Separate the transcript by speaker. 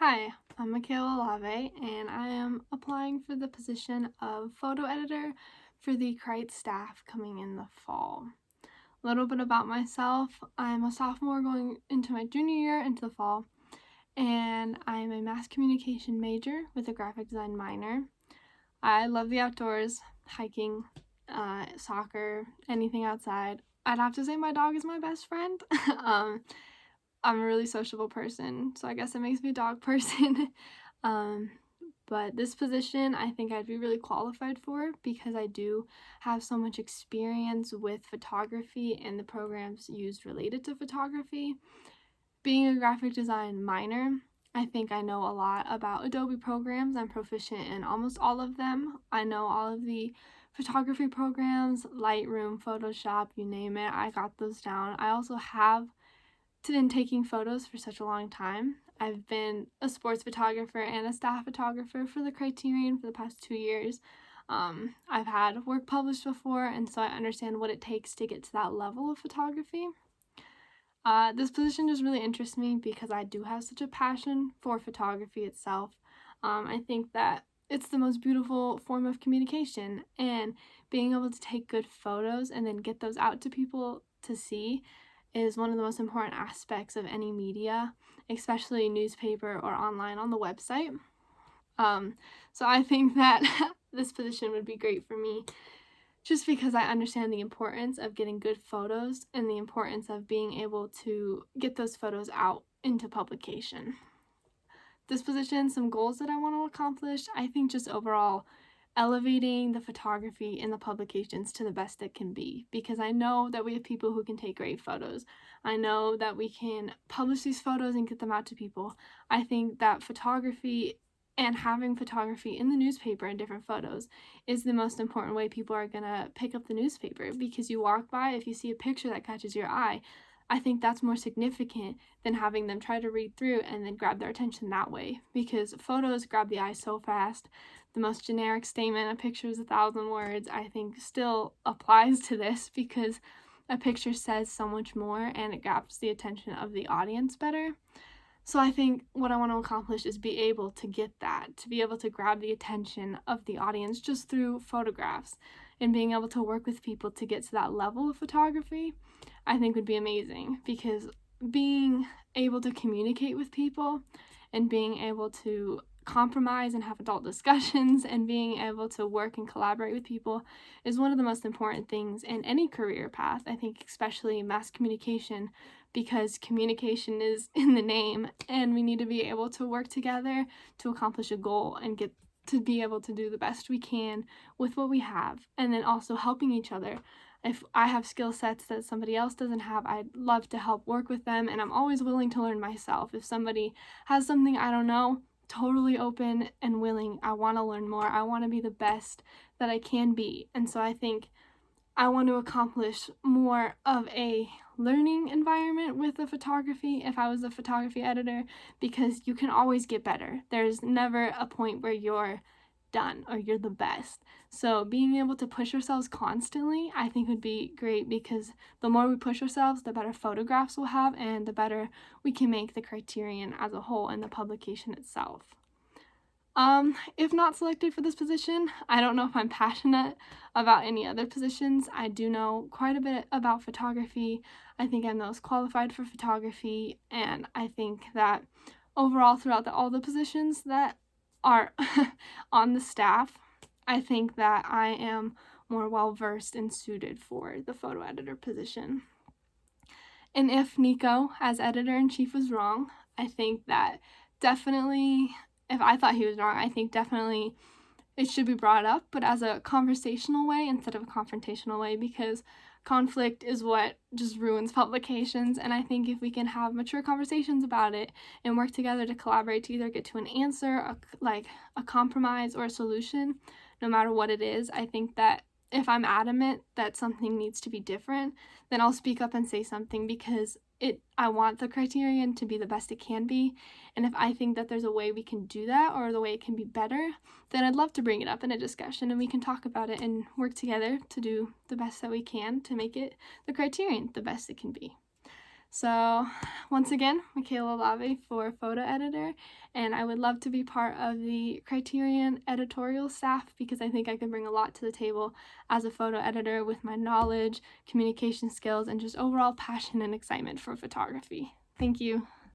Speaker 1: Hi, I'm Michaela Lave, and I am applying for the position of photo editor for the Crite staff coming in the fall. A little bit about myself. I'm a sophomore going into my junior year into the fall, and I'm a mass communication major with a graphic design minor. I love the outdoors, hiking, soccer, anything outside. I'd have to say my dog is my best friend. I'm a really sociable person, so I guess it makes me a dog person. um, but this position I think I'd be really qualified for because I do have so much experience with photography and the programs used related to photography. Being a graphic design minor, I think I know a lot about Adobe programs. I'm proficient in almost all of them. I know all of the photography programs, Lightroom, Photoshop, you name it. I got those down. I also have been taking photos for such a long time. I've been a sports photographer and a staff photographer for the Criterion for the past 2 years. I've had work published before, and so I understand what it takes to get to that level of photography. This position just really interests me because I do have such a passion for photography itself. I think that it's the most beautiful form of communication, and being able to take good photos and then get those out to people to see is one of the most important aspects of any media, especially newspaper or online on the website. So I think that this position would be great for me just because I understand the importance of getting good photos and the importance of being able to get those photos out into publication. This position, some goals that I want to accomplish, I think just overall elevating the photography in the publications to the best it can be, because I know that we have people who can take great photos. I know that we can publish these photos and get them out to people. I think that photography and having photography in the newspaper and different photos is the most important way people are going to pick up the newspaper, because you walk by, if you see a picture that catches your eye, I think that's more significant than having them try to read through and then grab their attention that way, because photos grab the eye so fast. The most generic statement, a picture is 1,000 words, I think still applies to this, because a picture says so much more and it grabs the attention of the audience better. So I think what I want to accomplish is be able to get that, to be able to grab the attention of the audience just through photographs, and being able to work with people to get to that level of photography, I think would be amazing, because being able to communicate with people and being able to compromise and have adult discussions and being able to work and collaborate with people is one of the most important things in any career path. I think especially mass communication, because communication is in the name, and we need to be able to work together to accomplish a goal and get to be able to do the best we can with what we have, and then also helping each other. If I have skill sets that somebody else doesn't have, I'd love to help work with them, and I'm always willing to learn myself. If somebody has something I don't know, totally open and willing. I want to learn more. I want to be the best that I can be. And so I think I want to accomplish more of a learning environment with the photography if I was a photography editor, because you can always get better. There's never a point where you're done or you're the best. So being able to push ourselves constantly, I think would be great, because the more we push ourselves, the better photographs we'll have and the better we can make the Criterion as a whole and the publication itself. If not selected for this position, I don't know if I'm passionate about any other positions. I do know quite a bit about photography. I think I'm most qualified for photography, and I think that overall throughout all the positions that are on the staff, I think that I am more well-versed and suited for the photo editor position. And if Nico, as editor-in-chief, was wrong, I think that definitely, if I thought he was wrong, I think definitely it should be brought up, but as a conversational way instead of a confrontational way, because conflict is what just ruins publications. And I think if we can have mature conversations about it and work together to collaborate to either get to an answer, a compromise or a solution, no matter what it is, I think that if I'm adamant that something needs to be different, then I'll speak up and say something, because I want the Criterion to be the best it can be. And if I think that there's a way we can do that, or the way it can be better, then I'd love to bring it up in a discussion and we can talk about it and work together to do the best that we can to make it the Criterion the best it can be. So once again, Michaela Lave for photo editor, and I would love to be part of the Criterion editorial staff because I think I can bring a lot to the table as a photo editor with my knowledge, communication skills, and just overall passion and excitement for photography. Thank you.